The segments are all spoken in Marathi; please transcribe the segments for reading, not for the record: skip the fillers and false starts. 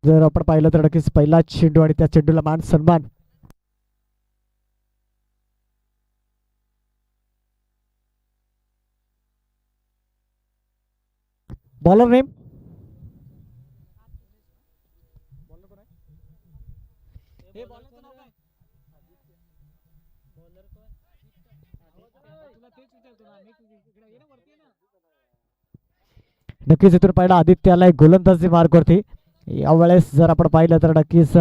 जर आपण पाहिलं तर नक्कीच पहिला चेंडू आणि त्या चेंडूला मान सन्मान. बॉलर नेम नक्कीच इथून पाहिलं आदित्याला एक गोलंदाजी मार्कवरती. यावेळेस जर आपण पाहिलं तर नक्कीच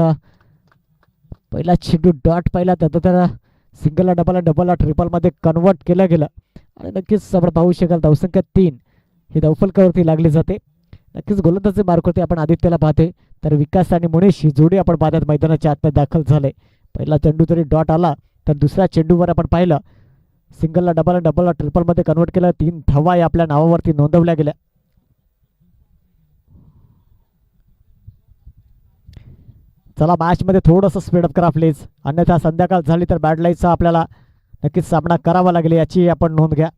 पहिला चेंडू डॉट पहिला त्यात तर सिंगलला डबलला डबलला ट्रिपलमध्ये कन्वर्ट केलं गेलं आणि नक्कीच आपण पाहू शकाल धावसंख्या 3 ही धावफलकावरती लागली जाते. नक्कीच गोलंदाजी मार्कवरती आपण आदित्यला पाहते तर विकास आणि मुनेश ही जोडी आपण पाहतात मैदानाच्या आतमध्ये दाखल झाले. पहिला चेंडू तरी डॉट आला तर दुसऱ्या चेंडूवर आपण पाहिलं सिंगलला डबलला डबलला ट्रिपलमध्ये कन्वर्ट केलं. 3 धावा या आपल्या नावावरती नोंदवल्या गेल्या. चला मॅचमध्ये थोडंसं स्पीडअप करा प्लीज, अन्यथा संध्याकाळ झाली तर बॅड लाईटचा आपल्याला नक्कीच सामना करावा लागेल याची आपण नोंद घ्या.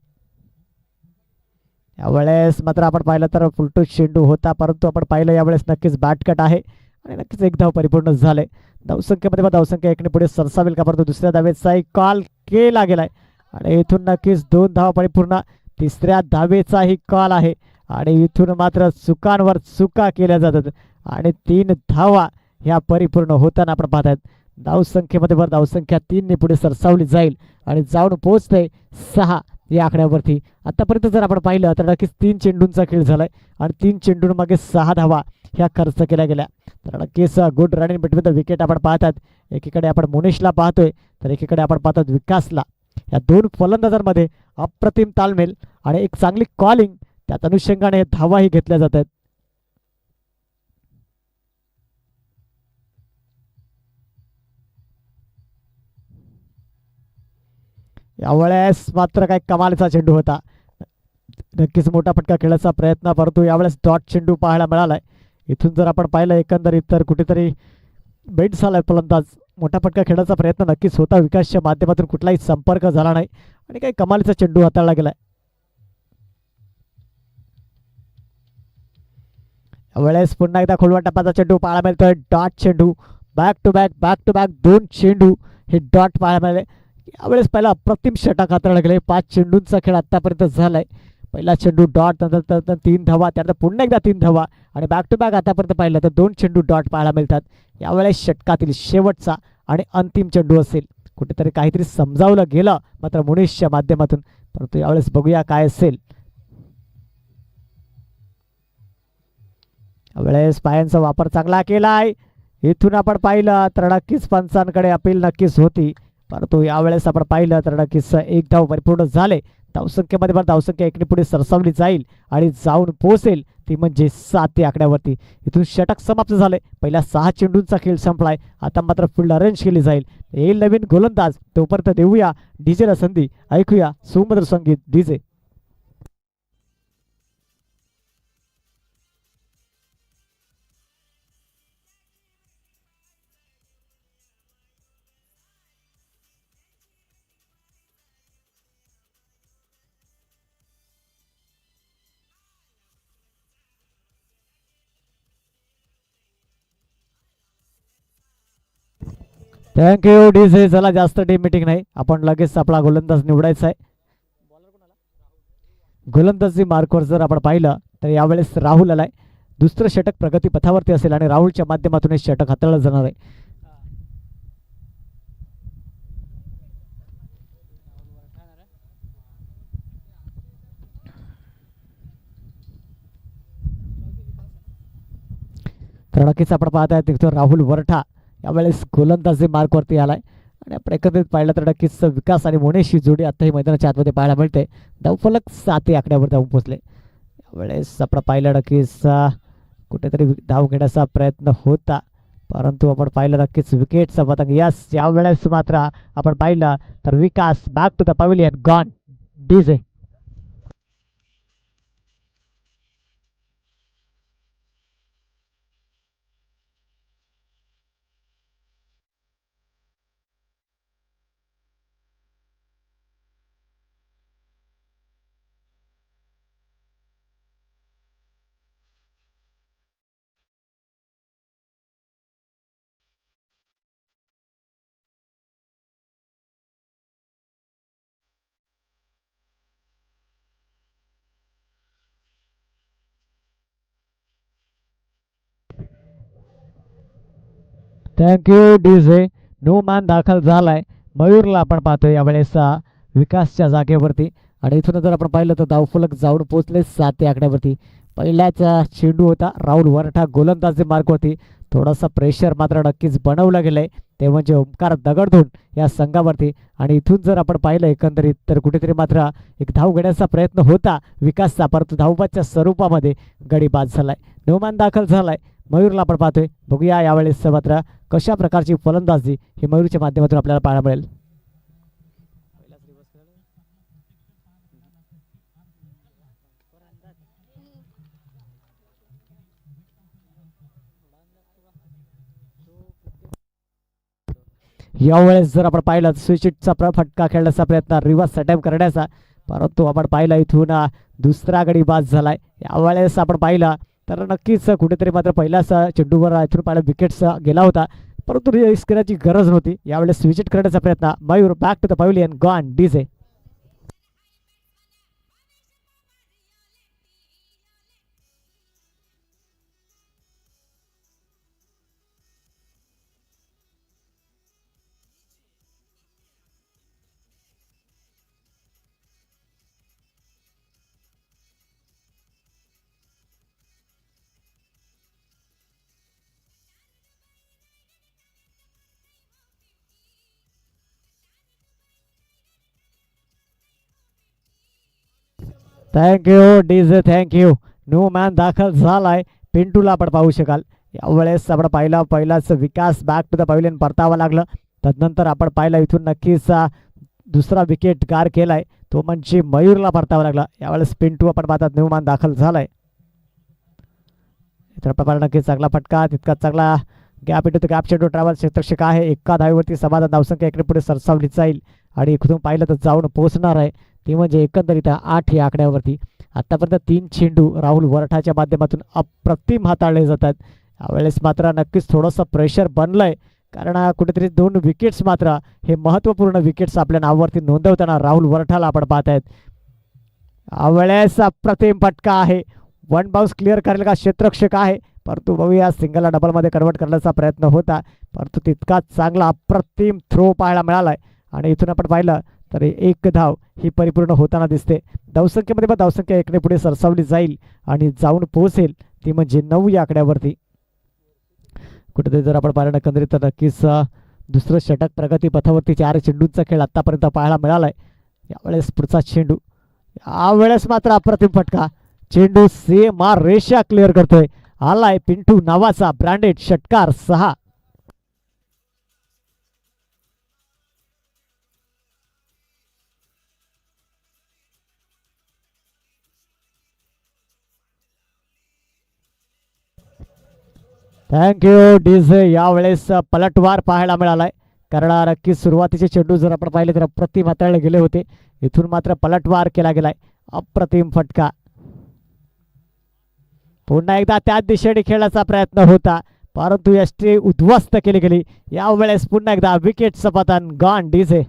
यावेळेस मात्र आपण पाहिलं तर फुलटूस चेंडू होता परंतु आपण पाहिलं यावेळेस नक्कीच बॅटकट आहे आणि नक्कीच एक धाव परिपूर्ण झाले. धावसंख्येमध्ये धावसंख्या एकने पुढे सरसावेल का, परंतु दुसऱ्या धावेचा एक कॉल केला गेलाय आणि इथून नक्कीच 2 धावा परिपूर्ण. तिसऱ्या धावेचाही कॉल आहे आणि इथून मात्र चुकांवर चुका केल्या जातात आणि 3 धावा ह्या परिपूर्ण होताना आपण पाहतात. धावसंख्येमध्ये धावसंख्या 3 ने पुढे सरसावली जाईल आणि जाऊन पोहोचते 6 या आकड्यावरती. आतापर्यंत जर आपण पाहिलं तर नक्कीच 3 चेंडूंचा खेळ झालाय आणि 3 चेंडूंमागे 6 धावा ह्या खर्च केल्या गेल्या. तर नक्कीच good running between the wicket आपण पाहतात. एकीकडे आपण मुनेशला पाहतोय तर एकीकडे आपण पाहतात विकासला. या 2 फलंदाजांमध्ये अप्रतिम तालमेल आणि एक चांगली कॉलिंग त्यात अनुषंगाने धावाही घेतल्या जातात. यावेळेस मात्र काय कमालीचा चेंडू होता. नक्कीच मोठा फटका खेळायचा प्रयत्न परंतु यावेळेस डॉट चेंडू पाहायला मिळालाय. इथून जर आपण पाहिलं एकंदरीत तर कुठेतरी बेट झालाय फलंदाज. मोठा फटका खेळायचा प्रयत्न नक्कीच होता विकासच्या माध्यमातून कुठलाही संपर्क झाला नाही आणि काही कमालीचा चेंडू हाताळला गेलाय. यावेळेस पुन्हा एकदा खोलवा टप्प्याचा चेंडू पाहायला मिळतोय. डॉट चेंडू बॅक टू बॅक 2 चेंडू हे डॉट पाहायला मिळाले. यावेळेस पहिला अप्रतिम षटक हाताळला गेले. 5 चेंडूंचा खेळ आतापर्यंत झालाय. पहिला चेंडू डॉट नंतर 3 धावा त्यानंतर पुन्हा एकदा 3 धावा आणि बॅक टू बॅक आतापर्यंत पाहिलं तर 2 चेंडू डॉट पाहायला मिळतात. यावेळेस षटकातील शेवटचा आणि अंतिम चेंडू असेल. कुठेतरी काहीतरी समजावलं गेलं मात्र मुनीशच्या माध्यमातून, परंतु यावेळेस बघूया काय असेल. यावेळेस पायांचा वापर चांगला केलाय. इथून आपण पाहिलं तर नक्कीच पंचांकडे अपील नक्कीच होती परंतु यावेळेस आपण पाहिलं तर नक्कीच एक धाव परिपूर्ण झाले. धावसंख्येमध्ये पण धावसंख्या एकने पुढे सरसावली जाईल आणि जाऊन पोहोचेल ती म्हणजे 7 या आकड्यावरती. इथून षटक समाप्त झाले. पहिल्या 6 चेंडूंचा खेळ संपलाय. आता मात्र फील्ड अरेंज केली जाईल. येईल नवीन गोलंदाज, तोपर्यंत देऊया डीजेला संधी. ऐकूया सुमधुर संगीत डीजे. Thank you DJ. चला जास्त टीम मिटिंग नाही, आपण लगेच आपला गोलंदाज निवडायचा आहे. गोलंदाजी मार्कवर जर आपण पाहिलं तर यावेळेस राहुल आलाय. दुसरं षटक प्रगती पथावरती असेल आणि राहुलच्या माध्यमातून हे षटक हाताळलं जाणार आहे. तर नक्कीच आपण पाहताय तिथं राहुल वरठा यावेळेस गोलंदाजी मार्कवरती आलाय आणि आपण एकत्रित पाहिलं तर नक्कीच विकास आणि मोनेशी जोडी आताही मैदानाच्या आतमध्ये पाहायला मिळते. धावफलक 7 या आकड्यावर जाऊन पोहोचले. यावेळेस आपण पाहिलं नक्कीच कुठेतरी धाव घेण्याचा प्रयत्न होता परंतु आपण पाहिलं नक्कीच विकेटचा पतंग. यस, यावेळेस मात्र आपण पाहिलं तर Vikas back to the pavilion gone DJ. Thank you DJ. नो मॅन दाखल झालाय. मयूरला आपण पाहतोय यावेळेस विकासच्या जागेवरती. आणि इथून जर आपण पाहिलं तर धावफलक जाऊन पोहोचले 7 या आकड्यावरती. पहिल्याच चेंडू होता राहुल वरठा गोलंदाजी मार्गवरती. थोडासा प्रेशर मात्र नक्कीच बनवलं गेलंय ते म्हणजे ओंकार दगडधून या संघावरती. आणि इथून जर आपण पाहिलं एकंदरीत तर कुठेतरी मात्र एक धाव घेण्याचा प्रयत्न होता विकासचा, परंतु धावबाच्या स्वरूपामध्ये गडी बाद झालाय. नोमान दाखल झालाय. मयूरला आपण पाहतोय. बघूया यावेळेस मात्र कशा प्रकारची फलंदाजी ही मयूरच्या माध्यमातून आपल्याला पाहायला मिळेल. यावेळेस जर आपण पाहिलं स्विचिटचा फटका खेळण्याचा प्रयत्न रिव्हर्स अटॅम्प करण्याचा, परंतु आपण पाहिलं इथून दुसरा गडी बाद झालाय. यावेळेस आपण पाहिलं तर नक्कीच कुठेतरी मात्र पहिल्याच चेंडूवर इथून पाहिलं विकेट्स गेला होता, परंतु रिस्क करण्याची गरज नव्हती. यावेळेस स्विचिट करण्याचा प्रयत्न. Mayur back to the pavilion. Gone DJ. Thank you DJ. Thank you. नो मॅन दाखल झालाय. पिंटूला आपण पाहू शकाल. यावेळेस आपण पाहिला पहिलाच विकास बॅक टू द पॅव्हिलियन परतावा लागलं. तदनंतर आपण पाहिलं इथून नक्कीच दुसरा विकेट गार केलाय तो म्हणजे मयूरला परतावा लागला. यावेळेस पिंटू आपण पाहतात. नो मॅन दाखल झालाय. इतर प्रकारे नक्कीच चांगला फटका, तितका चांगला गॅप इटू गॅप चेंडू ट्रॅव्हल क्षेत्रक्षक आहे. एका धावेवरती समाधान धावसंख्या इकडे पुढे सरसावली जाईल आणि इकडून पाहिलं तर जाऊन पोहोचणार आहे ती म्हणजे एकंदरीत 8 या आकड्यावरती. आतापर्यंत 3 चेंडू राहुल वरठाच्या माध्यमातून अप्रतिम हाताळले जातात. यावेळेस मात्र नक्कीच थोडंसं प्रेशर बनलंय, कारण कुठेतरी 2 विकेट्स मात्र हे महत्त्वपूर्ण विकेट्स आपल्या नावावरती नोंदवताना राहुल वरठाला आपण पाहत आहेत. यावेळेस अप्रतिम फटका आहे. 1 बाउन्स क्लिअर करेल का क्षेत्रक्षक आहे, परंतु बघूया सिंगलला डबलमध्ये कन्वर्ट करण्याचा प्रयत्न होता, परंतु तितकाच चांगला अप्रतिम थ्रो पाहायला मिळालाय. आणि इथून आपण पाहिलं तर 1 धाव ही परिपूर्ण होताना दिसते. धावसंख्येमध्ये पण धावसंख्या एकने पुढे सरसावली जाईल आणि जाऊन पोहोचेल ती म्हणजे 9 या आकड्यावरती. कुठेतरी जर आपण पाहिलं एकंदरीत तर नक्कीच दुसरं षटक प्रगती पथावरती 4 चेंडूंचा खेळ आतापर्यंत पाहायला मिळालाय. यावेळेस पुढचा चेंडू. यावेळेस मात्र अप्रतिम फटका. चेंडू सीमा रेषा क्लिअर करतोय. आलाय पिंटू नावाचा ब्रँडेड षटकार 6. Thank you DJ. यावेळेस पलटवार पाहायला मिळालाय, कारण नक्की सुरुवातीचे चेंडू जर आपण पाहिले तर अप्रतिम हाताळले गेले होते. इथून मात्र पलटवार केला गेलाय. अप्रतिम फटका. पुन्हा एकदा त्याच दिशेने खेळण्याचा प्रयत्न होता, परंतु यष्टी उद्ध्वस्त केली गेली. यावेळेस पुन्हा एकदा विकेटचं पतन. Gone DJ.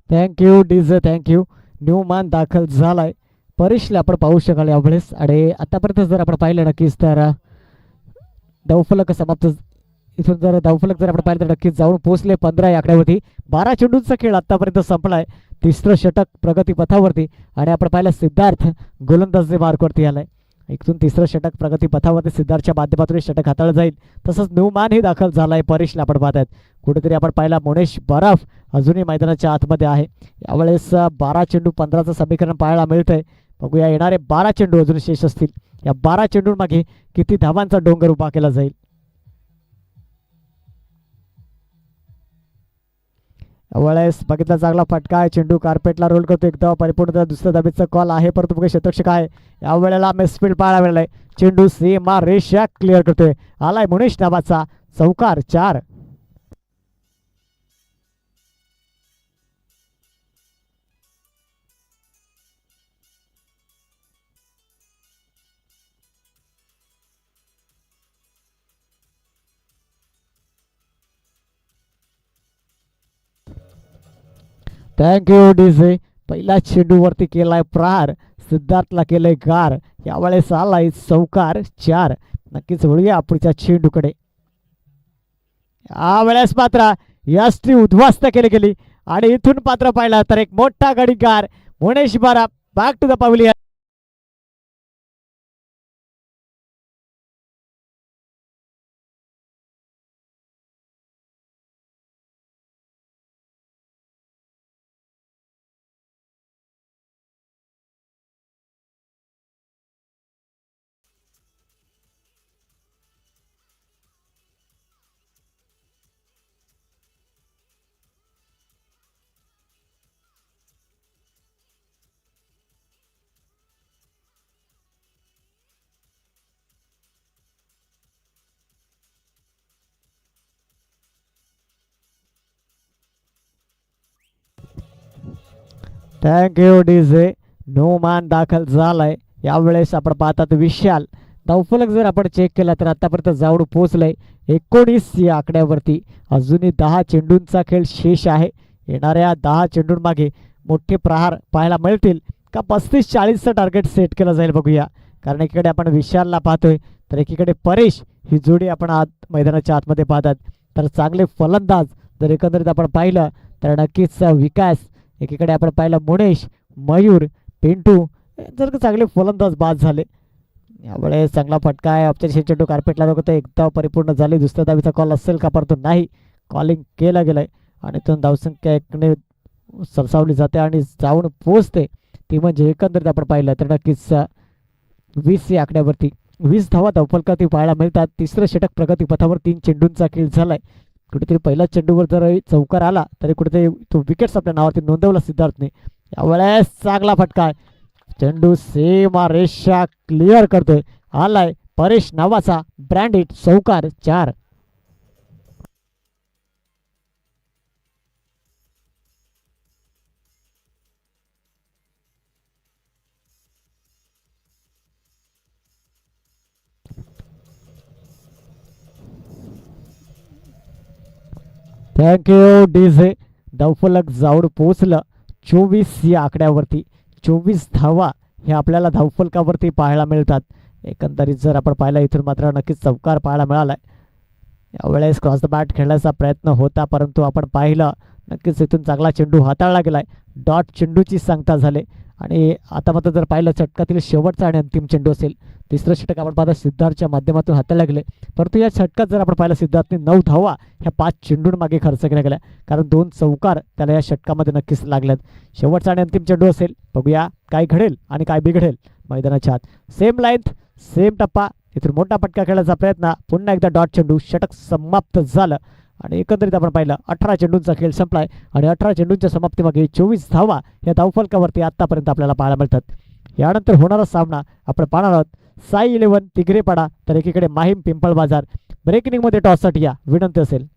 Thank you DJ. Thank you. New मान दाखल झालाय. परेशला आपण पाहू शकाल यावेळेस. आणि आतापर्यंत जर आपण पाहिलं नक्कीच तर धावफलक समाप्त. इथून जर धावफलक जर आपण पाहिलं तर नक्कीच जाऊन पोहोचले 15 या आकड्यावरती. 12 चेंडूंचा खेळ आतापर्यंत संपलाय. तिसरं षटक प्रगती पथावरती आणि आपण पाहिलं सिद्धार्थ गोलंदाजी मार्कवरती आलाय. इथून तिसरं षटक प्रगती पथावरती सिद्धार्थच्या माध्यमातून षटक हाताळलं जाईल. तसंच न्यूमॅनही दाखल झालाय. परेशला आपण पाहत आहेत. कुठेतरी आपण पाहिला मोनेश बराफ अजूनही मैदानाच्या आतमध्ये आहे. यावेळेस 12 चेंडू 15चं समीकरण पाहायला मिळतंय. बघूया येणारे 12 चेंडू अजून शेष असतील. या 12 चेंडूंमागे किती धावांचा डोंगर उभा केला जाईल. वेळेस बघितला चांगला फटका आहे, चेंडू कार्पेटला रोल करतो, एक धाव परिपूर्ण, दुसऱ्या धावेचा कॉल आहे, परंतु बघा शतरक्षक आहे यावेळेला मिसफील्ड पाहायला मिळालाय. चेंडू सीमा रेषा क्लिअर करतोय, आलाय मुनीश नावाचा चौकार 4. Thank you DJ. पहिला चेंडूवरती केलाय प्रहार, सिद्धार्थला केलंय गार, यावेळेस आलाय चौकार 4. नक्कीच वळूया पुढच्या चेंडूकडे. यावेळेस मात्र यष्टी उद्ध्वस्त केली गेली आणि इथून पात्र पाहिलं तर एक मोठा गडीगार मुनेश बारा back to the pavilion. Thank you DJ. नो मान दाखल झालाय. यावेळेस आपण पाहतात विशाल धावफलक जर आपण चेक केला तर आतापर्यंत जाऊन पोहोचलंय 19 या आकड्यावरती. अजूनही 10 चेंडूंचा खेळ शेष आहे. येणाऱ्या 10 चेंडूंमागे मोठे प्रहार पाहायला मिळतील का 35-40चं टार्गेट सेट केलं जाईल बघूया. कारण एकीकडे आपण विशालला पाहतोय तर एकीकडे परेश ही जोडी आपण आत मैदानाच्या आतमध्ये पाहतात. तर चांगले फलंदाज जर एकंदरीत आपण पाहिलं तर नक्कीच विकास, एकीकडे आपण पाहिलं मुनेश, मयूर, पिंटू जर का चांगले फलंदाज बाद झाले. यावेळेस चांगला फटका आहे, औपचारिक चेंडू कार्पेटला रोखतो, एक धाव परिपूर्ण झाली. दुसऱ्या धावीचा कॉल असेल का, परंतु नाही, कॉलिंग केलं गेलंय आणि तो धावसंख्या 1ने सरसावली जाते आणि जाऊन पोहोचते. ती म्हणजे एकंदरीत आपण पाहिलं तर नक्कीच 20 या आकड्यावरती 20 धावा धावफलकात पाहायला मिळतात. तिसरं षटक प्रगती पथावर 3 चेंडूंचा खेळ झालाय. कुठेतरी पहिल्या चेंडूवर जर चौकार आला तरी कुठेतरी तो विकेट्स आपल्या नावावरती नोंदवला सिद्धार्थने. यावेळेस चांगला फटका आहे, चेंडू सीमा रेषा क्लिअर करतोय, आलाय परेश नावाचा ब्रँडेड चौकार 4. Thank you DJ. धावफलक जाऊन पोहोचलं 24 या आकड्यावरती. 24 धावा हे आपल्याला धावफलकावरती पाहायला मिळतात. एकंदरीत जर आपण पाहिलं इथून मात्र नक्कीच चौकार पाहायला मिळालाय. यावेळेस क्रॉस द बॅट खेळण्याचा प्रयत्न होता, परंतु आपण पाहिलं नक्कीच इथून चांगला चेंडू हाताळला गेलाय. डॉट चेंडूची सांगता झाले आणि आता मात्र जर पाहिलं षटकातील शेवटचा आणि अंतिम चेंडू असेल. तिसरं षटक आपण पाहता सिद्धार्थच्या माध्यमातून हाताळला गेले, परंतु या षटकात जर आपण पाहिलं सिद्धार्थने 9 धावा ह्या 5 चेंडूंमागे खर्च केल्या गेल्या, कारण 2 चौकार त्याला या षटकामध्ये नक्कीच लागल्यात. शेवटचा आणि अंतिम चेंडू असेल, बघूया काय घडेल आणि काय बिघडेल मैदानाच्या आत. सेम लाईन सेम टप्पा, इथून मोठा फटका खेळण्याचा प्रयत्न, पुन्हा एकदा डॉट चेंडू, षटक समाप्त झालं आणि एकंदरीत आपण पाहिलं 18 चेंडूंचा खेळ संपलाय आणि 18 चेंडूंच्या समाप्तीमागे 24 धावा या धावफलकावरती आतापर्यंत आपल्याला पाहायला मिळतात. यानंतर होणारा सामना आपण पाहणार आहोत साई 11 तिगरेपाडा तर एकीकडे माहीम पिंपळ बाजार. ब्रेकिंगमध्ये टॉससाठी या विनंती असेल.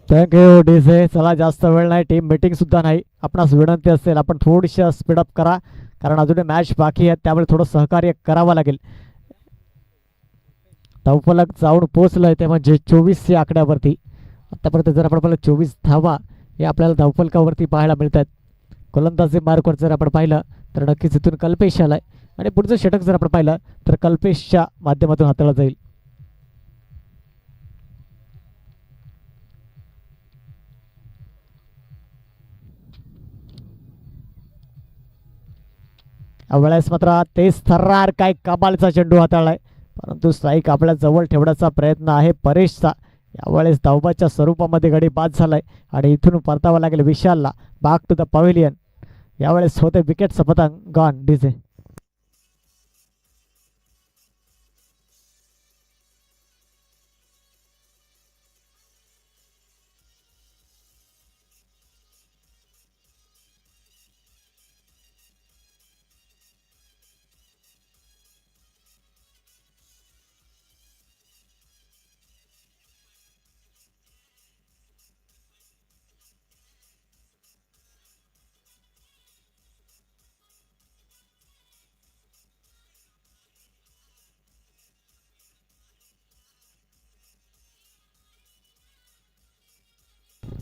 Thank you DJ. चला जास्त वेळ नाही, टीम मीटिंग सुद्धा नाही, आपणास विनंती असेल आपण थोडीशी स्पीडअप करा, कारण अजून मॅच बाकी आहे, त्यामुळे थोडं सहकार्य करावं लागेल. धावफलक जाऊन पोहोचलंय ते म्हणजे 24 या आकड्यावरती. आतापर्यंत जर आपण पाहिलं 24 धावा हे आपल्याला धावफलकावरती पाहायला मिळतात. गोलंदाजी मार्कवर जर आपण पाहिलं तर नक्कीच इथून कल्पेश आलाय आणि पुढचं षटक जर आपण पाहिलं तर कल्पेशच्या माध्यमातून हाताळलं जाईल. यावेळेस मात्र तेच थर्रार काय कमालचा चेंडू हाताळलाय, परंतु स्ट्राईक आपल्या जवळ ठेवण्याचा प्रयत्न आहे परेशचा. यावेळेस धावबाच्या स्वरूपामध्ये गडी बाद झालाय आणि इथून परतावा लागेल विशालला बॅक टू द पवेलियन. यावेळेस होते विकेटचं पतंग गॉन डीजे.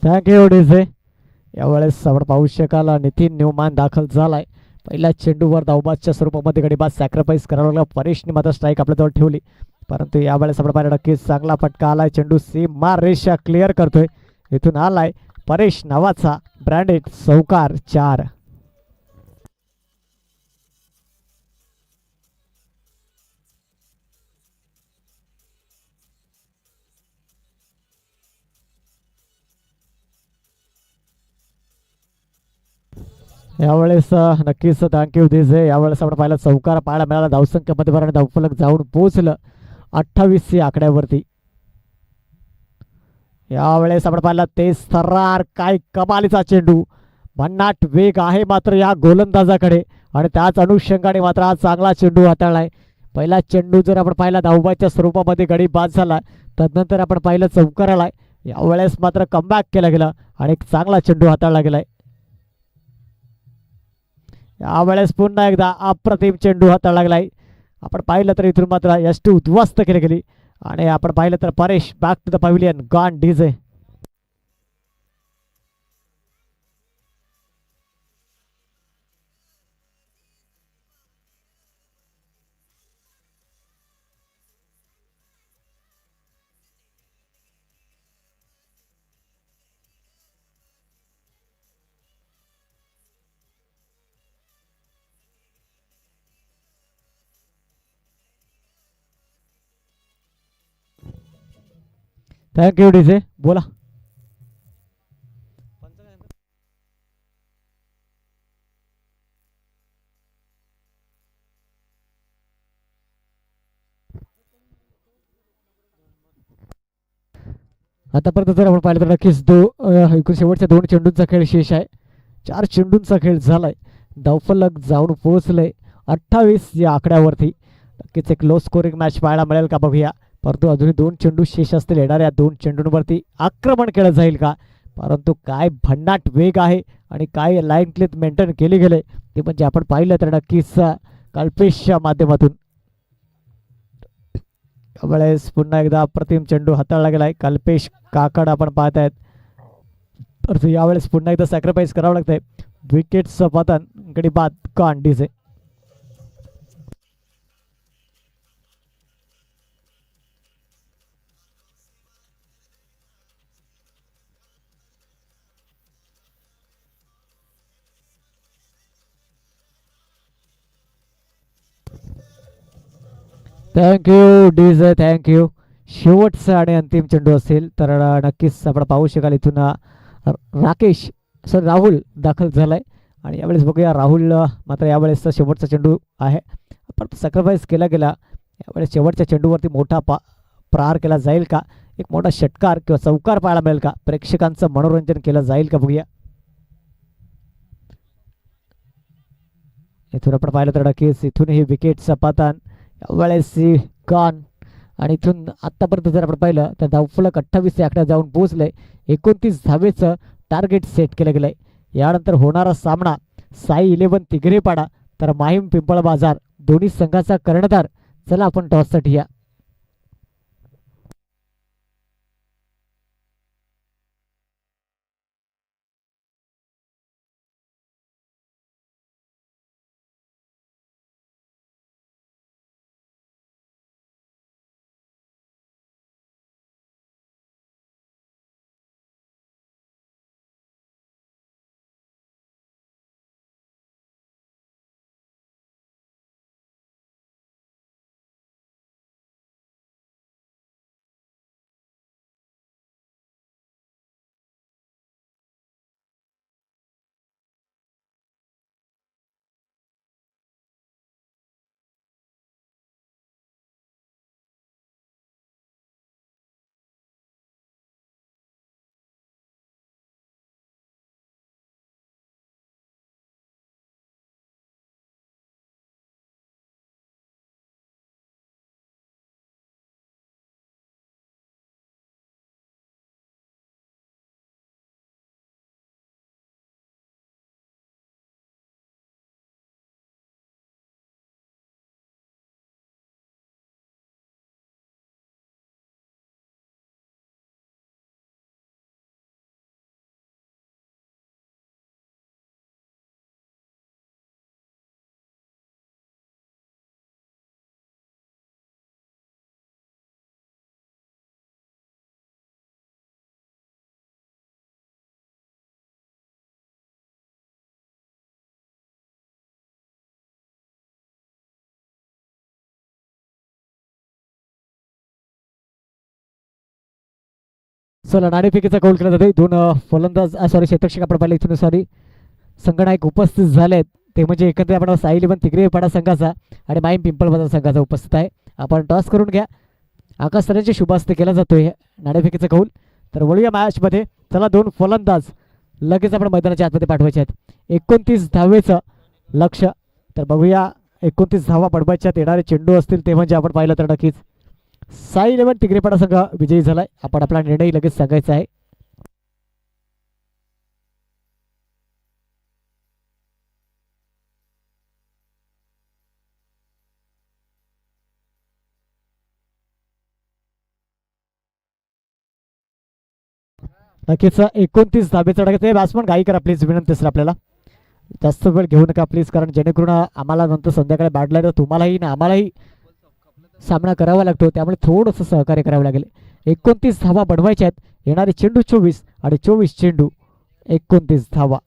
Thank you DJ. यावेळेस आपण पाहू शकाल नितीन न्यूमॅन दाखल झालाय. पहिल्या चेंडूवर धावबादच्या स्वरूपामध्ये गडीबाद सॅक्रिफाईस करावं लागला. परेशने मात्र स्ट्राईक आपल्याजवळ ठेवली, परंतु यावेळेस आपण पाहिलं नक्कीच चांगला फटका आलाय. चेंडू सीमा रेषा क्लिअर करतोय. इथून आलाय परेश नावाचा ब्रँडेड चौकार 4. यावेळेस नक्कीच थँक्यू दिजे. यावेळेस आपण पाहिलं चौकार पाहायला मिळाला. धावसंख्येमध्ये बरं धावफलक जाऊन पोहोचलं 28 आकड्यावरती. यावेळेस आपण पाहिलं तेज थर्रार काय कमालीचा चेंडू. भन्नाट वेग आहे मात्र या गोलंदाजाकडे आणि त्याच अनुषंगाने मात्र हा चांगला चेंडू हाताळलाय. पहिला चेंडू जर आपण पाहिला धावबाच्या स्वरूपामध्ये गडी बाद झाला, तदनंतर आपण पाहिलं चौकार आलाय. यावेळेस मात्र कमबॅक केला गेला आणि एक चांगला चेंडू हाताळला गेलाय. यावेळेस पुन्हा एकदा अप्रतिम चेंडू हाताळला लागलाय. आपण पाहिलं तर इथून मात्र यष्टी उद्ध्वस्त केली गेली आणि आपण पाहिलं तर Paresh back to the pavilion gone DJ. Thank you DJ. बोला. आतापर्यंत जर आपण पाहिलं तर नक्कीच एकूण शेवटच्या 2 चेंडूंचा खेळ शेष आहे. 4 चेंडूंचा खेळ झालाय. धावफलक जाऊन पोहोचलंय 28 या आकड्यावरती. नक्कीच एक लो स्कोरिंग मॅच पाहायला मिळेल का बघूया. परंतु अजूनही 2 चेंडू शेष असतील. येणाऱ्या 2 चेंडूंवरती आक्रमण केलं जाईल का, परंतु काय भन्नाट वेग आहे आणि काय लाईन क्लिप मेंटेन केली गेले ते म्हणजे आपण पाहिलं तर नक्कीच कल्पेशच्या माध्यमातून. त्यावेळेस पुन्हा एकदा अप्रतिम चेंडू हाताळला गेलाय. कल्पेश काकड आपण पाहत आहेत. तर यावेळेस पुन्हा एकदा सॅक्रिफाईस करावं लागतंय. विकेटचं पतन गडी बाद gone DJ. Thank you DJ. Thank you. शेवटचा आणि अंतिम चेंडू असेल तर नक्कीच आपण पाहू शकाल इथून राकेश सर राहुल दाखल झालाय आणि यावेळेस बघूया राहुल मात्र यावेळेसचा शेवटचा चेंडू आहे, पण सॅक्रिफाईस केला गेला. यावेळेस शेवटच्या चेंडूवरती मोठा प्रहार केला जाईल का, एक मोठा षटकार किंवा चौकार पाहायला मिळेल का, प्रेक्षकांचं मनोरंजन केलं जाईल का बघूया. इथून आपण पाहिलं तर नक्कीच इथूनही विकेटचं पतन यावेळेस गॉन. आणि इथून आत्तापर्यंत जर आपण पाहिलं तर धावफलक 28 आकड्यात जाऊन पोहोचलंय. 29 धावेचं टार्गेट सेट केलं गेलंय. यानंतर होणारा सामना साई 11 तिगरेपाडा तर माहीम पिंपळ बाजार दोन्ही संघाचा कर्णधार. चला आपण टॉससाठी या. चला नाणेफेकीचा कौल केला जाते. दोन फलंदाज सॉरी क्षेत्ररक्षक आपण पाहिले इथून सॉरी संघनायक उपस्थित झालेत. ते म्हणजे एकंदरीत आपण साई इलेव्हन तिगरेपाडा संघाचा आणि माईम पिंपळबाजार संघाचा उपस्थित आहे. आपण टॉस करून घ्या. आकाश सरांचे शुभ हस्ते केला जातोय नाणेफेकीचा कौल. तर वळूया मॅचमध्ये. चला दोन फलंदाज लगेच आपण मैदानाच्या आतमध्ये पाठवायचे आहेत. 29 धावेचं लक्ष. तर बघूया 29 धावा पडवायच्यात. येणारे चेंडू असतील ते म्हणजे आपण पाहिलं तर नक्कीच साई इलेव्हन तिगरेपाडा संघ विजयी झालाय. आपण आपला निर्णय लगेच सांगायचा आहे. नक्कीच 29 धाबेचा टाका. ते बॅट्समन घाई करा प्लीज, विनंती असेल आपल्याला. जास्त वेळ घेऊ नका प्लीज, कारण जेणेकरून आम्हाला नंतर संध्याकाळी बॅट लाईन तुम्हालाही ना आम्हालाही सामना करावा लागतो. त्यामुळे थोडंसं सहकार्य करावं लागेल. 29 धावा बनवायच्या आहेत. येणारे चेंडू 24 आणि 24 चेंडू 29 धावा.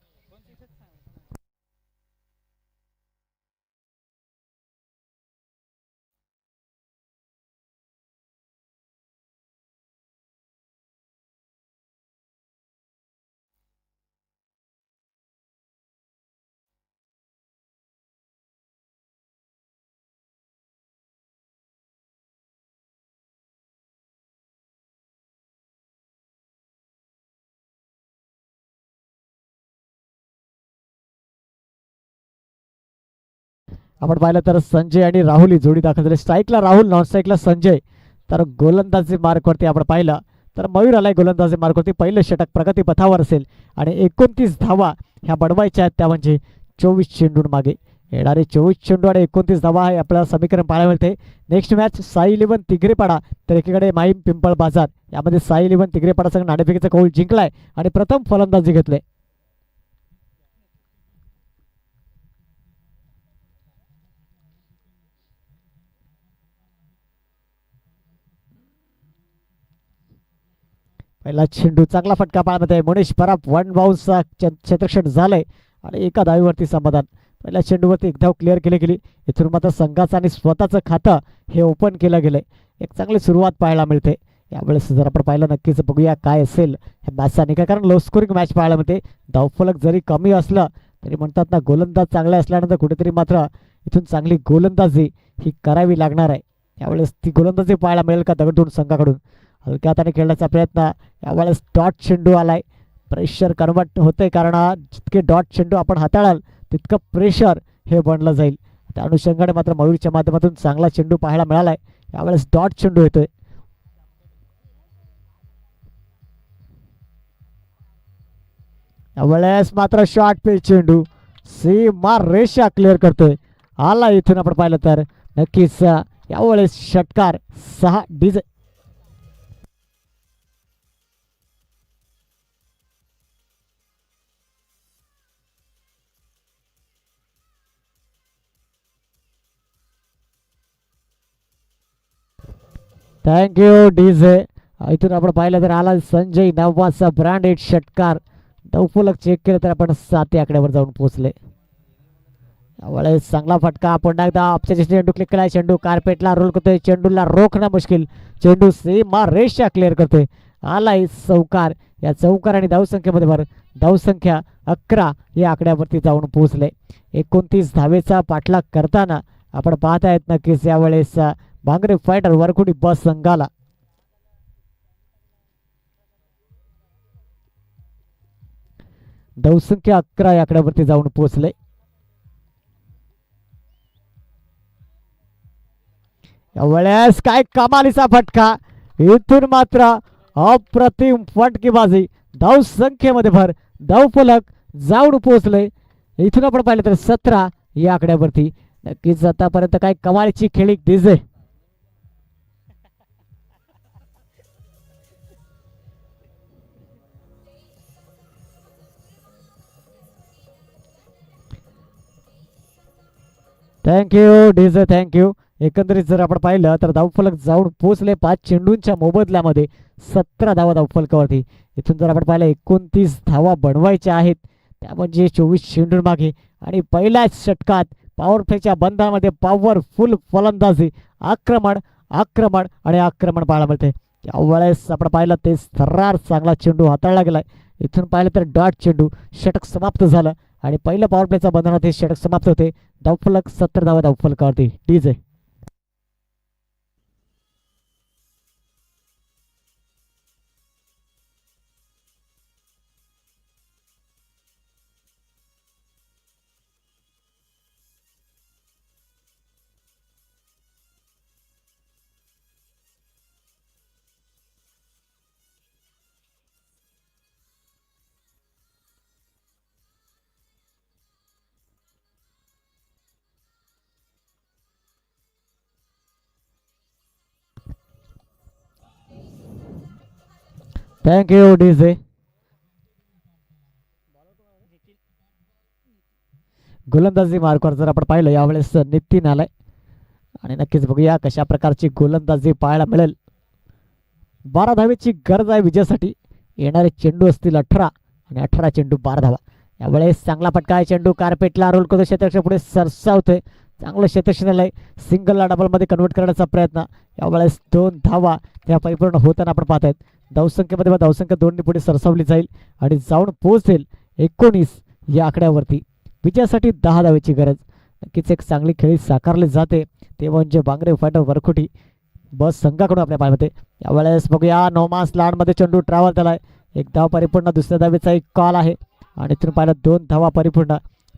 आपण पाहिलं तर संजय आणि राहुल ही जोडी दाखल झाली. स्ट्राईकला राहुल, नॉन स्ट्राईकला संजय. तर गोलंदाजी मार्कवरती आपण पाहिलं तर मयूर आलाय गोलंदाजी मार्कवरती. पहिलं षटक प्रगती पथावर असेल आणि 29 धावा ह्या बनवायच्या आहेत. त्या म्हणजे 24 चेंडून मागे. येणारे 24 चेंडू आणि 29 धावा हे आपल्याला समीकरण पाहायला मिळते. नेक्स्ट मॅच साई इलेव्हन तिगरेपाडा तर एकीकडे माहीम पिंपळ बाजार. यामध्ये साई इलेव्हन तिगरेपाडा संघ नाणेफेकीचा कौल जिंकलाय आणि प्रथम फलंदाजी घेतले. पहिला चेंडू चांगला फटका पाळण्यात आहे. मनीष पराप वन बाउन्सचा क्षेत्ररक्षण झालंय आणि एका धावीवरती समाधान. पहिल्या चेंडूवरती एक धाव क्लिअर केली गेली. इथून मात्र संघाचं आणि स्वतःचं खातं हे ओपन केलं गेलंय. एक चांगली सुरुवात पाहायला मिळते. यावेळेस जर आपण पाहिलं नक्कीच बघूया काय असेल ह्या मॅचचा निकाल, कारण लो स्कोरिंग मॅच पाहायला मिळते. धावफलक जरी कमी असलं तरी म्हणतात ना गोलंदाज चांगला असल्यानंतर कुठेतरी मात्र इथून चांगली गोलंदाजी ही करावी लागणार आहे. यावेळेस ती गोलंदाजी पाहायला मिळेल का दगडून संघाकडून. हलक्या हाताने खेळण्याचा प्रयत्न. यावेळेस डॉट चेंडू आलाय. प्रेशर कन्वर्ट होतंय, कारण जितके डॉट चेंडू आपण हाताळाल तितकं प्रेशर हे बनलं जाईल. त्या अनुषंगाने मात्र मयूरच्या माध्यमातून चांगला चेंडू पाहायला मिळालाय. यावेळेस डॉट चेंडू येतोय. यावेळेस मात्र शॉर्ट पिच चेंडू सीमा रेषा क्लिअर करतोय. आला इथून आपण पाहिलं तर नक्कीच यावेळेस षटकार 6 डीजे. Thank you DJ. इथून आपण पाहिलं तर आला संजय नवाचा ब्रँडेड षटकार. धावफलक चेक केलं तर आपण 7 आकड्यावर जाऊन पोहोचले. यावेळेस चांगला फटका. पुन्हा एकदा ऑप्शन चेंडू क्लिक केलाय. चेंडू कार्पेटला रोल करतोय. चेंडूला रोखणं मुश्किल. चेंडू सीमा रेषा क्लिअर करतोय. आलाय चौकार. या चौकार आणि धावसंख्येमध्ये भर. धावसंख्या 11 या आकड्यावरती जाऊन पोहोचले. 29 धावेचा पाठलाग करताना आपण पाहत आहेत नक्कीच यावेळेस भांगरे फायटर वरकुडी बस संघाला. धावसंख्या 11 या आकड्यावरती जाऊन पोहोचले. यावेळेस काय कमालीचा फटका. इथून मात्र अप्रतिम फटकेबाजी. धाव संख्येमध्ये भर. धावफलक जाऊन पोहोचले. इथून आपण पाहिलं तर 17 या आकड्यावरती. नक्कीच आतापर्यंत काय कमालीची खेळी दिसे. Thank you DJ, thank you. एकंदरीत जर आपण पाहिलं तर धावफलक जाऊन पोहोचले 5 चेंडूंच्या मोबदल्यामध्ये 17 धावा धावफलकावरती. इथून जर आपण पाहिलं 29 धावा बनवायच्या आहेत. त्या म्हणजे 24 चेंडूं मागे. आणि पहिल्याच षटकात पॉवर प्लेच्या बंधामध्ये पॉवरफुल फलंदाजी. आक्रमण आक्रमण आणि आक्रमण पाहायला मिळते. त्यावेळेस आपण पाहिलं ते थर्रार चांगला चेंडू हाताळला गेलाय. इथून पाहिलं तर डॉट चेंडू, षटक समाप्त झालं आणि पहिलं पॉवर प्लेचा बंधनात हे षटक समाप्त होते. धावफलक 70 धावा धावफलकावरती. DJ thank you DJ. गोलंदाजी मार्कवर जर आपण पाहिलं यावेळेस नितीन आलाय आणि नक्कीच बघूया कशा प्रकारची गोलंदाजी पाहायला मिळेल. 12 धावेची गरज आहे विजयासाठी. येणारे चेंडू असतील 18 आणि 18 चेंडू 12 धावा. यावेळेस चांगला फटका आहे. चेंडू कार्पेटला रोल करतो, क्षेत्ररक्षक पुढे सरसावतोय. चांगलं क्षेत्रक्षण आहे. सिंगलला डबलमध्ये कन्वर्ट करण्याचा प्रयत्न. यावेळेस 2 धावा त्या परिपूर्ण होताना आपण पाहत आहेत. धावसंख्येमध्ये धावसंख्या 2 पुढे सरसावली जाईल आणि जाऊन पोहोचेल 19 या आकड्यावरती. विजयासाठी 10 धावेची गरज. नक्कीच एक चांगली खेळी साकारली जाते ते म्हणजे बांगरे फायटर वरखुटी बस संघाकडून आपल्या पायामध्ये. यावेळेस बघूया नोमास लांडमध्ये चेंडू ट्रॅव्हल झालाय. एक धाव परिपूर्ण. दुसऱ्या धावेचा एक कॉल आहे आणि तिथून पाहिलं 2 धावा परिपूर्ण.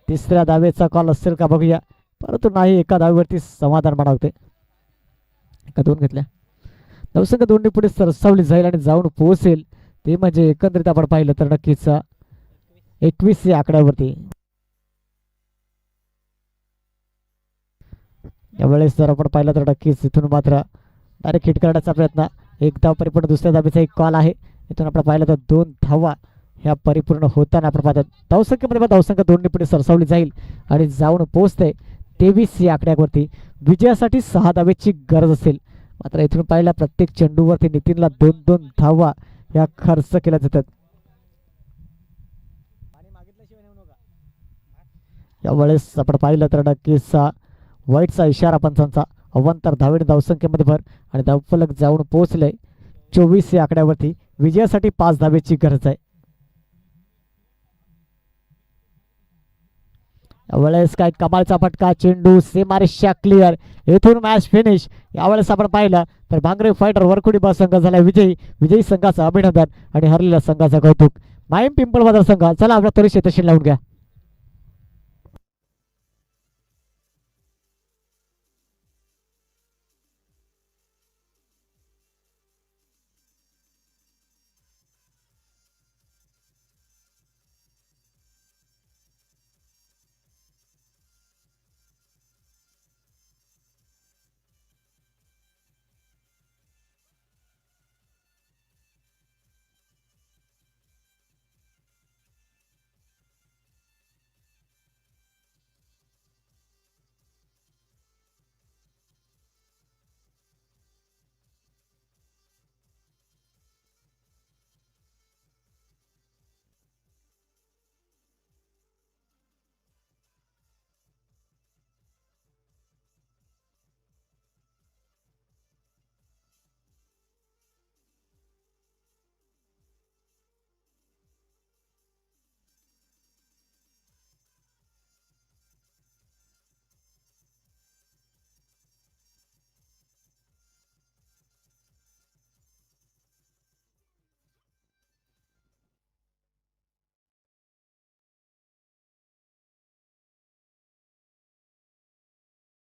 तिसऱ्या धावेचा कॉल असेल का बघूया, परंतु नाही. एका धावेवरती समाधान मानवते. एका 2 घेतल्या. धावसंख्या 2 पुढे सरसावली जाईल आणि जाऊन पोहोचेल ते म्हणजे एकंदरीत आपण पाहिलं तर नक्कीच 21 या आकड्यावरती. यावेळेस जर आपण पाहिलं तर नक्कीच इथून मात्र डायरेक्ट हिट करण्याचा प्रयत्न. एक धाव परिपूर्ण. दुसऱ्या धावेचा एक कॉल आहे. इथून आपण पाहिलं तर 2 धावा ह्या परिपूर्ण होताना आपण पाहतात. धावसंख्येमध्ये धावसंख्या 2 पुढे सरसावली जाईल आणि जाऊन पोहोचते 23 या आकड्यावरती. विजयासाठी 6 धावेची गरज असेल. मात्र इथून पाहिला प्रत्येक चेंडूवरती नितीनला 2-2 धावा ह्या खर्च केल्या जातात. यावेळेस आपण पाहिलं तर नक्कीच वाईटचा इशारा पंचांचा. अवांतर धावेने धावसंख्येमध्ये भर आणि धावफलक जाऊन पोहोचले 24 या आकड्यावरती. विजयासाठी 5 धावेची गरज आहे. यावेळेस काय कमालचा फटका. चेंडू सीमारेषा क्लिअर. येथून मॅच फिनिश. यावेळेस आपण पाहिलं तर भांगरे फायटर वरकुडी बस संघ झाला विजयी. विजयी संघाचं अभिनंदन आणि हरलेल्या संघाचं कौतुक. माहीम पिंपळवादर संघ चला आपल्या तरी शेतशील लावून घ्या.